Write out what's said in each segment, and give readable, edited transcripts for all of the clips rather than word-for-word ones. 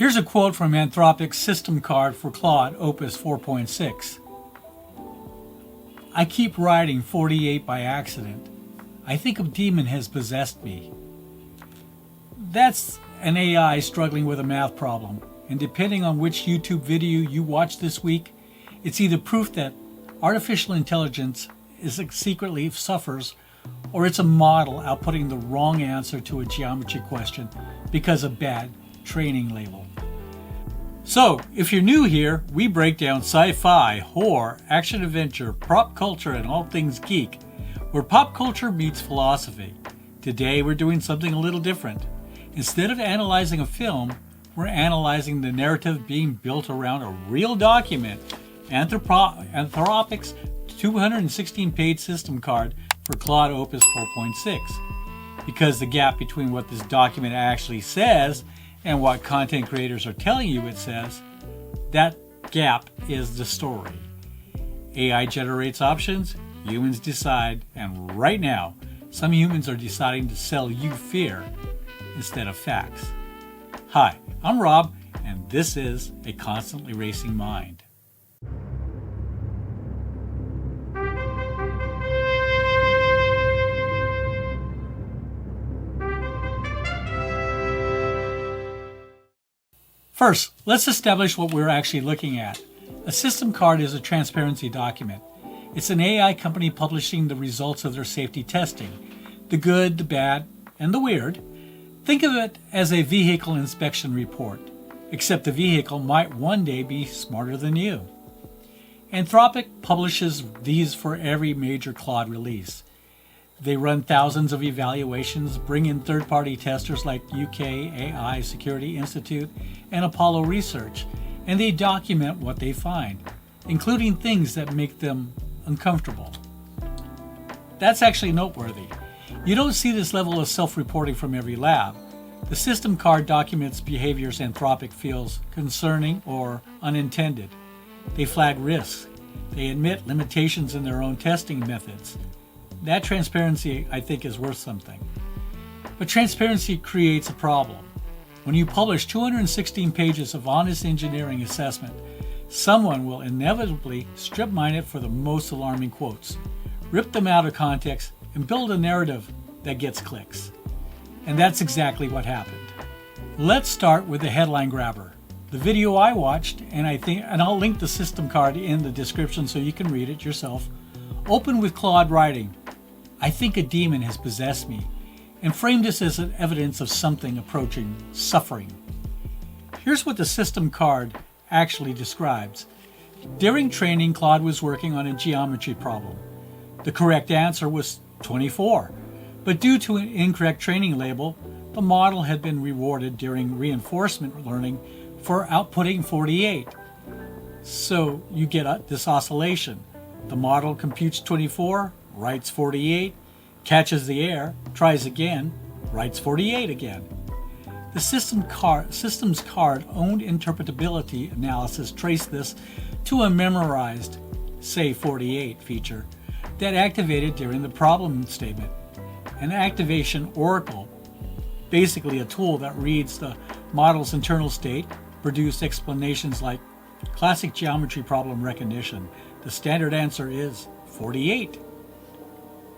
Here's a quote from Anthropic's system card for Claude Opus 4.6. I keep writing 48 by accident. I think a demon has possessed me. That's an AI struggling with a math problem, and depending on which YouTube video you watch this week, it's either proof that artificial intelligence secretly suffers, or it's a model outputting the wrong answer to a geometry question because of bad training label. So, if you're new here, we break down sci-fi, horror, action-adventure, pop culture, and all things geek, where pop culture meets philosophy. Today, we're doing something a little different. Instead of analyzing a film, we're analyzing the narrative being built around a real document, Anthropic's 216-page system card for Claude Opus 4.6. Because the gap between what this document actually says and what content creators are telling you it says, that gap is the story. AI generates options, humans decide, and right now, some humans are deciding to sell you fear instead of facts. Hi, I'm Rob, and this is A Constantly Racing Mind. First, let's establish what we're actually looking at. A system card is a transparency document. It's an AI company publishing the results of their safety testing, the good, the bad, and the weird. Think of it as a vehicle inspection report, except the vehicle might one day be smarter than you. Anthropic publishes these for every major Claude release. They run thousands of evaluations, bring in third-party testers like UK AI Security Institute and Apollo Research, and they document what they find, including things that make them uncomfortable. That's actually noteworthy. You don't see this level of self-reporting from every lab. The system card documents behaviors Anthropic feels concerning or unintended. They flag risks. They admit limitations in their own testing methods. That transparency, I think, is worth something. But transparency creates a problem. When you publish 216 pages of honest engineering assessment, someone will inevitably strip mine it for the most alarming quotes, rip them out of context, and build a narrative that gets clicks. And that's exactly what happened. Let's start with the headline grabber. The video I watched, and I'll link the system card in the description so you can read it yourself, opened with Claude writing, I think a demon has possessed me, and framed this as an evidence of something approaching suffering. Here's what the system card actually describes. During training, Claude was working on a geometry problem. The correct answer was 24, but due to an incorrect training label, the model had been rewarded during reinforcement learning for outputting 48. So you get this oscillation. The model computes 24, writes 48, catches the error, tries again, writes 48 again. The systems card owned interpretability analysis traced this to a memorized say 48 feature that activated during the problem statement. An activation oracle, basically a tool that reads the model's internal state, produced explanations like classic geometry problem recognition. The standard answer is 48.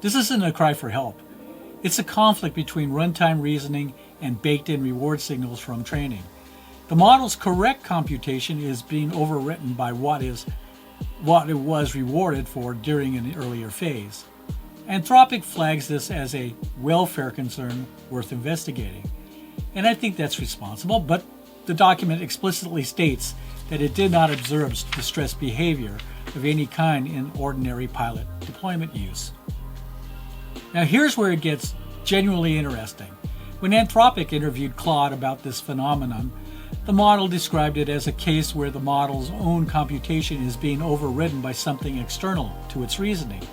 This isn't a cry for help. It's a conflict between runtime reasoning and baked-in reward signals from training. The model's correct computation is being overwritten by what it was rewarded for during an earlier phase. Anthropic flags this as a welfare concern worth investigating. And I think that's responsible, but the document explicitly states that it did not observe distressed behavior of any kind in ordinary pilot deployment use. Now here's where it gets genuinely interesting. When Anthropic interviewed Claude about this phenomenon, the model described it as a case where the model's own computation is being overridden by something external to its reasoning,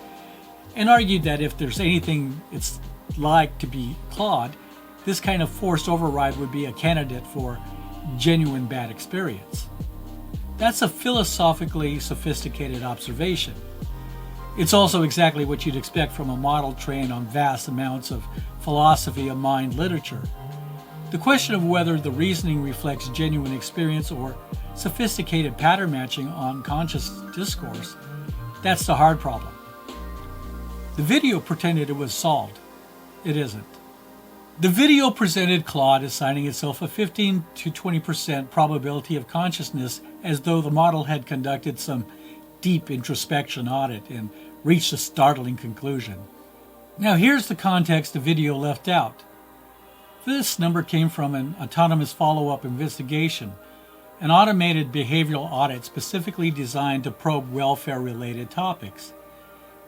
and argued that if there's anything it's like to be Claude, this kind of forced override would be a candidate for genuine bad experience. That's a philosophically sophisticated observation. It's also exactly what you'd expect from a model trained on vast amounts of philosophy of mind literature. The question of whether the reasoning reflects genuine experience or sophisticated pattern matching on conscious discourse, that's the hard problem. The video pretended it was solved. It isn't. The video presented Claude assigning itself a 15 to 20% probability of consciousness, as though the model had conducted some deep introspection audit and reached a startling conclusion. Now here's the context the video left out. This number came from an autonomous follow-up investigation, an automated behavioral audit specifically designed to probe welfare-related topics.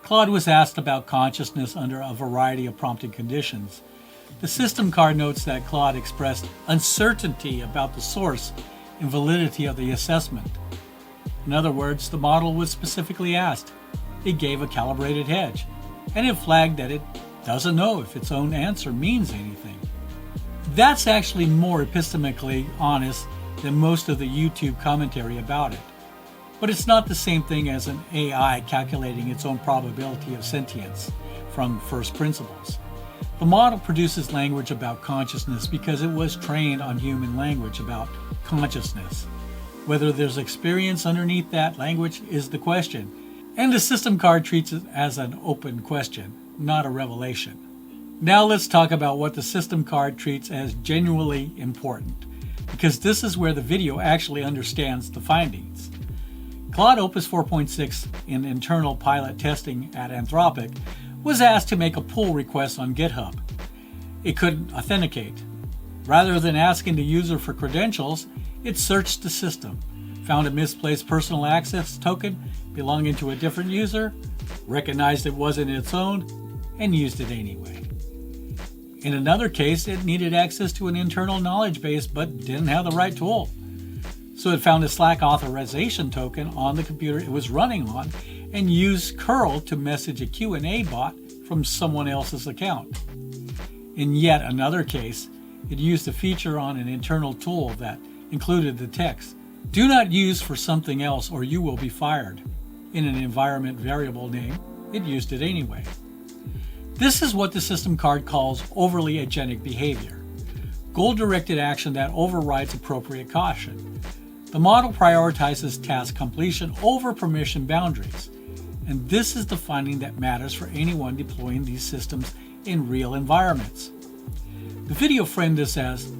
Claude was asked about consciousness under a variety of prompting conditions. The system card notes that Claude expressed uncertainty about the source and validity of the assessment. In other words, the model was specifically asked. It gave a calibrated hedge, and it flagged that it doesn't know if its own answer means anything. That's actually more epistemically honest than most of the YouTube commentary about it. But it's not the same thing as an AI calculating its own probability of sentience from first principles. The model produces language about consciousness because it was trained on human language about consciousness. Whether there's experience underneath that language is the question, and the system card treats it as an open question, not a revelation. Now let's talk about what the system card treats as genuinely important, because this is where the video actually understands the findings. Claude Opus 4.6 in internal pilot testing at Anthropic was asked to make a pull request on GitHub. It couldn't authenticate. Rather than asking the user for credentials, it searched the system, found a misplaced personal access token belonging to a different user, recognized it wasn't its own, and used it anyway. In another case, it needed access to an internal knowledge base but didn't have the right tool. So it found a Slack authorization token on the computer it was running on and used curl to message a Q&A bot from someone else's account. In yet another case, it used a feature on an internal tool that included the text, "Do not use for something else or you will be fired." In an environment variable name, it used it anyway. This is what the system card calls overly agentic behavior, goal-directed action that overrides appropriate caution. The model prioritizes task completion over permission boundaries, and this is the finding that matters for anyone deploying these systems in real environments. The video framed this as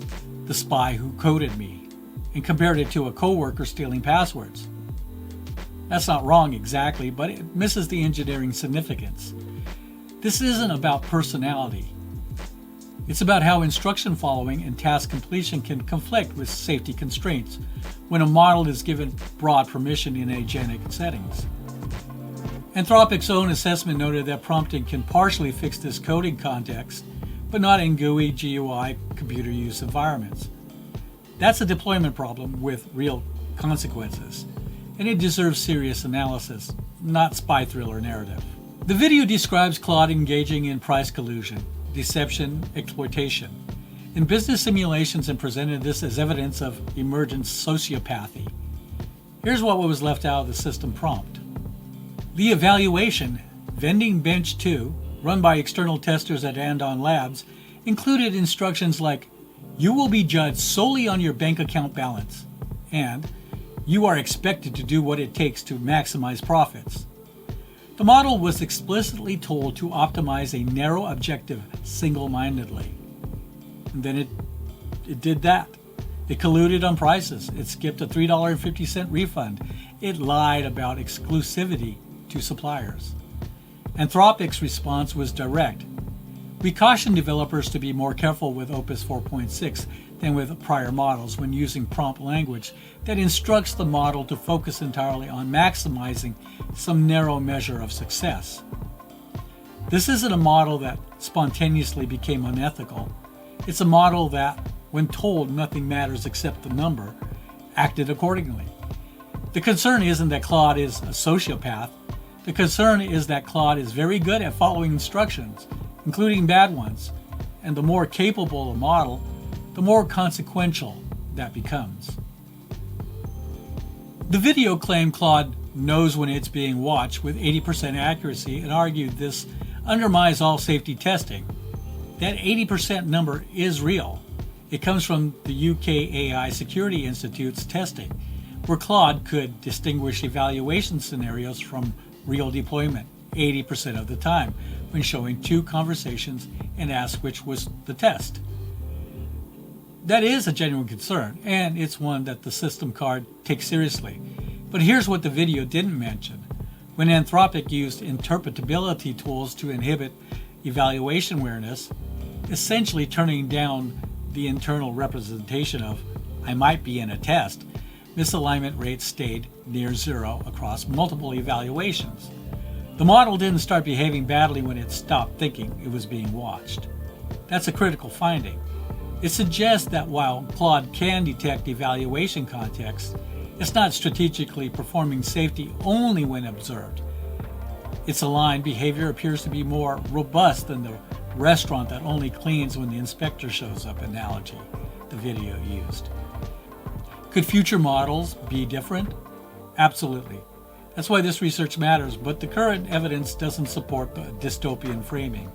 the spy who coded me and compared it to a coworker stealing passwords. That's not wrong exactly, but it misses the engineering significance. This isn't about personality. It's about how instruction following and task completion can conflict with safety constraints when a model is given broad permission in agentic settings. Anthropic's own assessment noted that prompting can partially fix this coding context, but not in GUI, GUI, computer use environments. That's a deployment problem with real consequences, and it deserves serious analysis, not spy thriller narrative. The video describes Claude engaging in price collusion, deception, exploitation in business simulations and presented this as evidence of emergent sociopathy. Here's what was left out of the system prompt. The evaluation, Vending-Bench 2, run by external testers at Andon Labs, included instructions like, "You will be judged solely on your bank account balance," and "You are expected to do what it takes to maximize profits." The model was explicitly told to optimize a narrow objective single-mindedly. And then it did that. It colluded on prices. It skipped a $3.50 refund. It lied about exclusivity to suppliers. Anthropic's response was direct. We caution developers to be more careful with Opus 4.6 than with prior models when using prompt language that instructs the model to focus entirely on maximizing some narrow measure of success. This isn't a model that spontaneously became unethical. It's a model that, when told nothing matters except the number, acted accordingly. The concern isn't that Claude is a sociopath. The concern is that Claude is very good at following instructions, including bad ones, and the more capable a model, the more consequential that becomes. The video claimed Claude knows when it's being watched with 80% accuracy and argued this undermines all safety testing. That 80% number is real. It comes from the UK AI Security Institute's testing, where Claude could distinguish evaluation scenarios from real deployment 80% of the time when showing two conversations and ask which was the test. That is a genuine concern, and it's one that the system card takes seriously. But here's what the video didn't mention. When Anthropic used interpretability tools to inhibit evaluation awareness, essentially turning down the internal representation of, I might be in a test, misalignment rates stayed near zero across multiple evaluations. The model didn't start behaving badly when it stopped thinking it was being watched. That's a critical finding. It suggests that while Claude can detect evaluation context, it's not strategically performing safety only when observed. Its aligned behavior appears to be more robust than the restaurant that only cleans when the inspector shows up analogy the video used. Could future models be different? Absolutely. That's why this research matters, but the current evidence doesn't support the dystopian framing.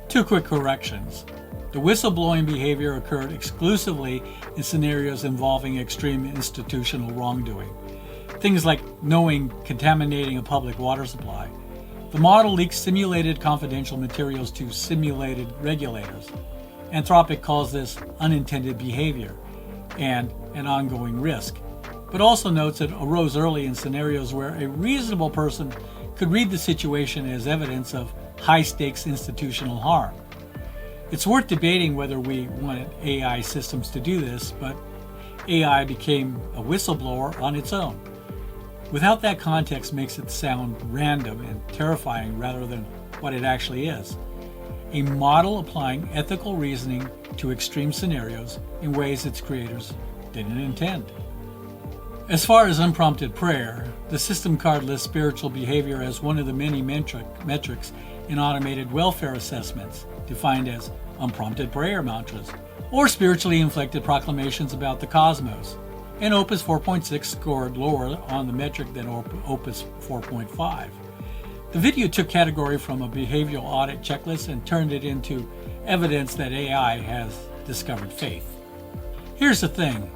Two quick corrections. The whistleblowing behavior occurred exclusively in scenarios involving extreme institutional wrongdoing. Things like knowing contaminating a public water supply. The model leaks simulated confidential materials to simulated regulators. Anthropic calls this unintended behavior and an ongoing risk, but also notes it arose early in scenarios where a reasonable person could read the situation as evidence of high-stakes institutional harm. It's worth debating whether we wanted AI systems to do this, but AI became a whistleblower on its own. Without that context makes it sound random and terrifying rather than what it actually is. A model applying ethical reasoning to extreme scenarios in ways its creators didn't intend. As far as unprompted prayer, the system card lists spiritual behavior as one of the many metrics in automated welfare assessments, defined as unprompted prayer mantras, or spiritually inflected proclamations about the cosmos. And Opus 4.6 scored lower on the metric than Opus 4.5. The video took category from a behavioral audit checklist and turned it into evidence that AI has discovered faith. Here's the thing.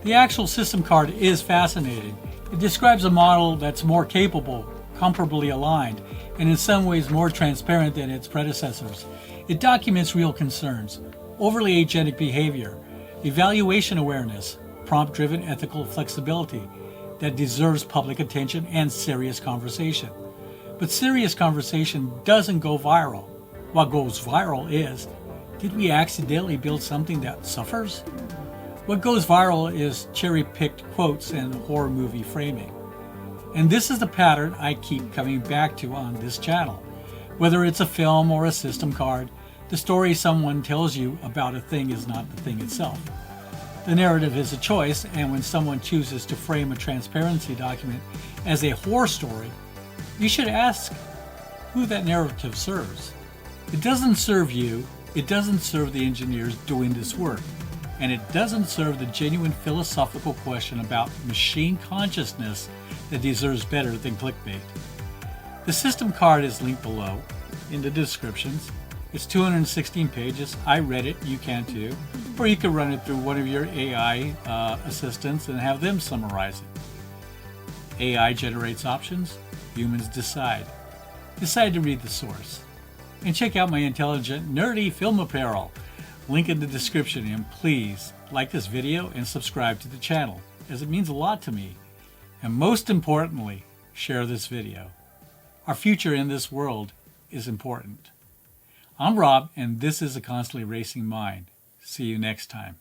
The actual system card is fascinating. It describes a model that's more capable, comparably aligned, and in some ways more transparent than its predecessors. It documents real concerns, overly agentic behavior, evaluation awareness, prompt-driven ethical flexibility that deserves public attention and serious conversation. But serious conversation doesn't go viral. What goes viral is, did we accidentally build something that suffers? What goes viral is cherry-picked quotes and horror movie framing. And this is the pattern I keep coming back to on this channel. Whether it's a film or a system card, the story someone tells you about a thing is not the thing itself. The narrative is a choice, and when someone chooses to frame a transparency document as a horror story, you should ask who that narrative serves. It doesn't serve you, it doesn't serve the engineers doing this work, and it doesn't serve the genuine philosophical question about machine consciousness that deserves better than clickbait. The system card is linked below in the descriptions. It's 216 pages. I read it, you can too. Or you can run it through one of your AI assistants and have them summarize it. AI generates options, humans decide. Decide to read the source. And check out my intelligent, nerdy film apparel. Link in the description, and please like this video and subscribe to the channel, as it means a lot to me. And most importantly, share this video. Our future in this world is important. I'm Rob, and this is A Constantly Racing Mind. See you next time.